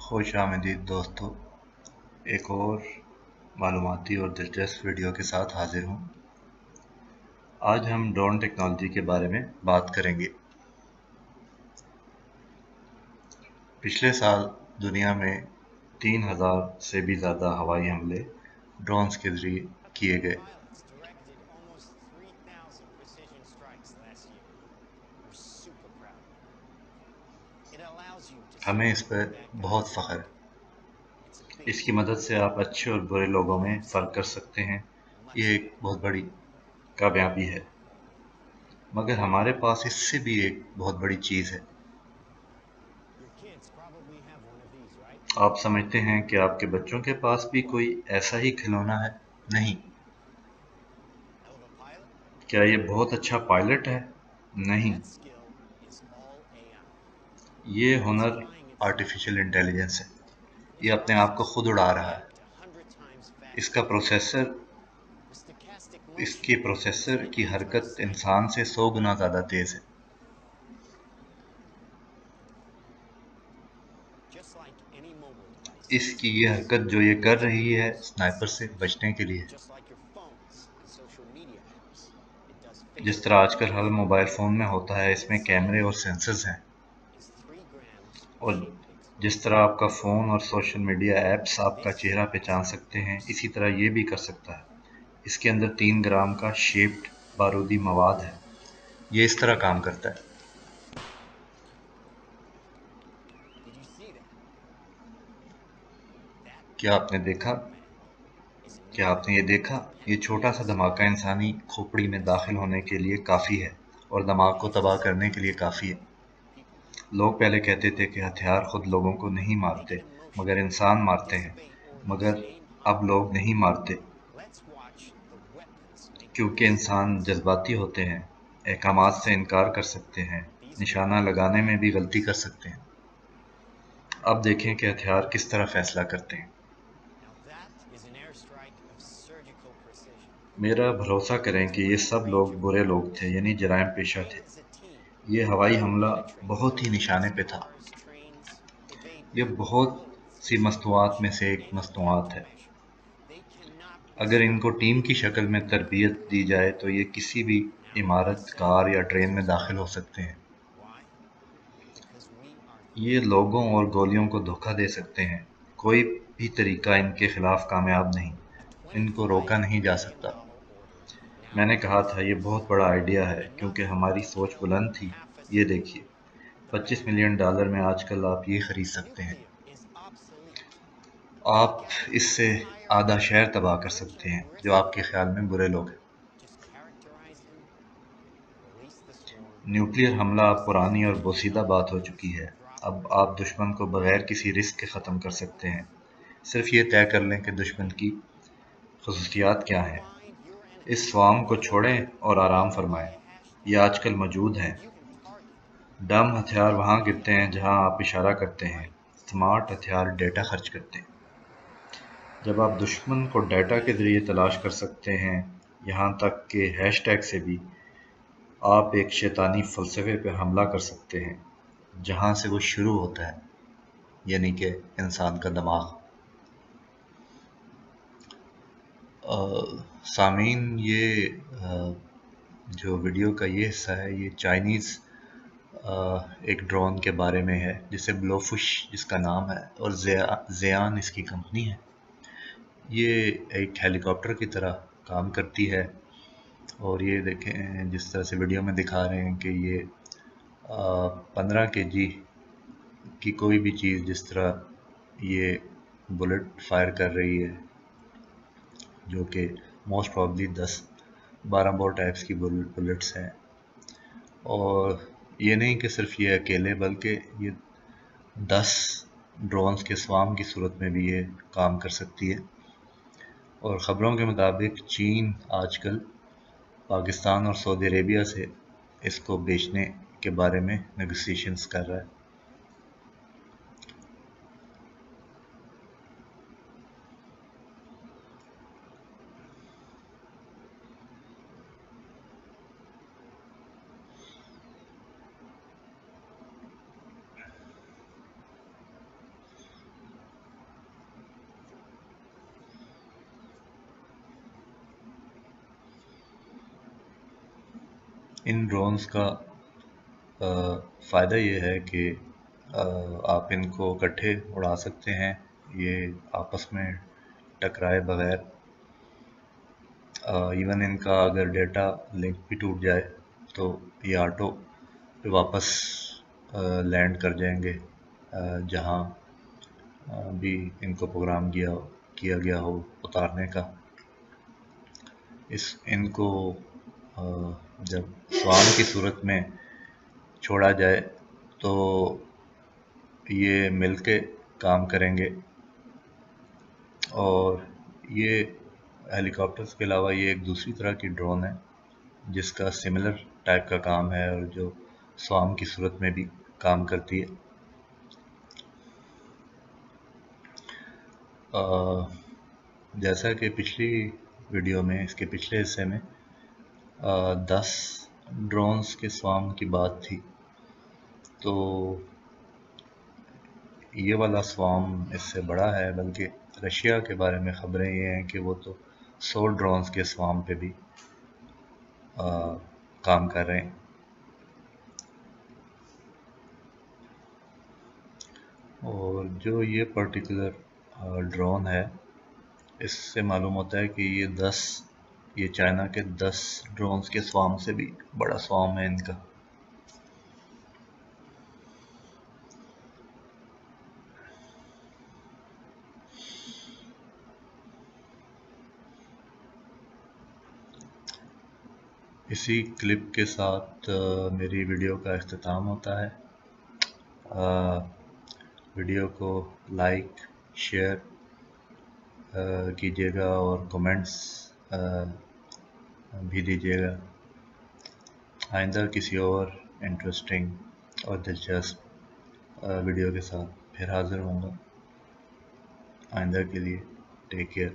خوش آمدید دوستو، ایک اور معلوماتی اور دلچسپ ویڈیو کے ساتھ حاضر ہوں۔ آج ہم ڈرون ٹیکنالوجی کے بارے میں بات کریں گے۔ پچھلے سال دنیا میں 3000 سے بھی زیادہ ہوائی حملے ڈرونز کے ذریعے کیے گئے۔ ہمیں اس پر بہت فخر ہے۔ اس کی مدد سے آپ اچھے اور برے لوگوں میں فرق کر سکتے ہیں۔ یہ ایک بہت بڑی کامیابی ہے، مگر ہمارے پاس اس سے بھی ایک بہت بڑی چیز ہے۔ آپ سمجھتے ہیں کہ آپ کے بچوں کے پاس بھی کوئی ایسا ہی کھلونا ہے؟ نہیں۔ کیا یہ بہت اچھا پائلٹ ہے؟ نہیں۔ یہ ہنر آرٹیفیشل انٹیلیجنس ہے۔ یہ اپنے آپ کو خود اڑا رہا ہے۔ اس کے پروسیسر کی حرکت انسان سے 100 گنا زیادہ تیز ہے۔ اس کی یہ حرکت جو یہ کر رہی ہے سنائپر سے بچنے کے لیے، جس طرح آج کل ہر موبائل فون میں ہوتا ہے، اس میں کیمرے اور سینسرز ہیں، اور جس طرح آپ کا فون اور سوشل میڈیا ایپس آپ کا چہرہ پہچان سکتے ہیں، اسی طرح یہ بھی کر سکتا ہے۔ اس کے اندر 3 گرام کا شیپڈ بارودی مواد ہے۔ یہ اس طرح کام کرتا ہے۔ کیا آپ نے یہ دیکھا؟ یہ چھوٹا سا دھماکہ انسانی کھوپڑی میں داخل ہونے کے لیے کافی ہے، اور دماغ کو تباہ کرنے کے لیے کافی ہے۔ لوگ پہلے کہتے تھے کہ ہتھیار خود لوگوں کو نہیں مارتے، مگر انسان مارتے ہیں۔ مگر اب لوگ نہیں مارتے، کیونکہ انسان جذباتی ہوتے ہیں، احکامات سے انکار کر سکتے ہیں، نشانہ لگانے میں بھی غلطی کر سکتے ہیں۔ اب دیکھیں کہ ہتھیار کس طرح فیصلہ کرتے ہیں۔ میرا بھروسہ کریں کہ یہ سب لوگ برے لوگ تھے، یعنی جرائم پیشہ تھے۔ یہ ہوائی حملہ بہت ہی نشانے پہ تھا۔ یہ بہت سی مصنوعات میں سے ایک مصنوعات ہے۔ اگر ان کو ٹیم کی شکل میں تربیت دی جائے تو یہ کسی بھی عمارت، کار یا ٹرین میں داخل ہو سکتے ہیں۔ یہ لوگوں اور گولیوں کو دھوکہ دے سکتے ہیں۔ کوئی بھی طریقہ ان کے خلاف کامیاب نہیں۔ ان کو روکا نہیں جا سکتا۔ میں نے کہا تھا یہ بہت بڑا آئیڈیا ہے، کیونکہ ہماری سوچ بلند تھی۔ یہ دیکھیے، $25 ملین میں آج کل آپ یہ خرید سکتے ہیں۔ آپ اس سے آدھا شہر تباہ کر سکتے ہیں جو آپ کے خیال میں برے لوگ ہیں۔ نیوکلیئر حملہ اب پرانی اور بوسیدہ بات ہو چکی ہے۔ اب آپ دشمن کو بغیر کسی رسک کے ختم کر سکتے ہیں۔ صرف یہ طے کر لیں کہ دشمن کی خصوصیات کیا ہیں۔ اس سوام کو چھوڑیں اور آرام فرمائیں۔ یہ آج کل موجود ہیں۔ ڈم ہتھیار وہاں گرتے ہیں جہاں آپ اشارہ کرتے ہیں۔ سمارٹ ہتھیار ڈیٹا خرچ کرتے ہیں۔ جب آپ دشمن کو ڈیٹا کے ذریعے تلاش کر سکتے ہیں، یہاں تک کہ ہیش ٹیگ سے بھی، آپ ایک شیطانی فلسفے پر حملہ کر سکتے ہیں جہاں سے وہ شروع ہوتا ہے، یعنی کہ انسان کا دماغ۔ سامعین، یہ جو ویڈیو کا یہ حصہ ہے، یہ چائنیز ایک ڈرون کے بارے میں ہے، جسے بلو فش جس کا نام ہے، اور زیان اس کی کمپنی ہے۔ یہ ایک ہیلی کاپٹر کی طرح کام کرتی ہے، اور یہ دیکھیں جس طرح سے ویڈیو میں دکھا رہے ہیں کہ یہ 15 kg کی کوئی بھی چیز، جس طرح یہ بلٹ فائر کر رہی ہے، جو کہ موسٹ پرابلی 10-12 بور ٹائپس کی بلٹس ہیں۔ اور یہ نہیں کہ صرف یہ اکیلے، بلکہ یہ 10 ڈرونز کے سوام کی صورت میں بھی یہ کام کر سکتی ہے۔ اور خبروں کے مطابق چین آج کل پاکستان اور سعودی عربیہ سے اس کو بیچنے کے بارے میں نیگوسیشنز کر رہا ہے۔ ان ڈرونز کا فائدہ یہ ہے کہ آپ ان کو اکٹھے اڑا سکتے ہیں، یہ آپس میں ٹکرائے بغیر۔ ایون ان کا اگر ڈیٹا لنک بھی ٹوٹ جائے تو یہ آٹو پہ واپس لینڈ کر جائیں گے جہاں بھی ان کو پروگرام کیا گیا ہو اتارنے کا۔ ان کو جب سوام کی صورت میں چھوڑا جائے تو یہ مل کے کام کریں گے، اور یہ ہیلی کاپٹرز کے علاوہ یہ ایک دوسری طرح کی ڈرون ہے جس کا سملر ٹائپ کا کام ہے اور جو سوام کی صورت میں بھی کام کرتی ہے۔ جیسا کہ پچھلی ویڈیو میں، اس کے پچھلے حصے میں 10 ڈرونز کے سوام کی بات تھی، تو یہ والا سوام اس سے بڑا ہے، بلکہ رشیا کے بارے میں خبریں یہ ہیں کہ وہ تو 100 ڈرونز کے سوام پہ بھی کام کر رہے ہیں۔ اور جو یہ پرٹیکولر ڈرون ہے، اس سے معلوم ہوتا ہے کہ یہ چائنا کے 10 ڈرونز کے سوام سے بھی بڑا سوام ہے ان کا۔ اسی کلپ کے ساتھ میری ویڈیو کا اختتام ہوتا ہے۔ ویڈیو کو لائک، شیئر کیجیے گا اور کومنٹس بھی دیجیے گا۔ آئندہ کسی اور انٹرسٹنگ اور دلچسپ ویڈیو کے ساتھ پھر حاضر ہوں گا۔ آئندہ کے لیے ٹیک کیئر۔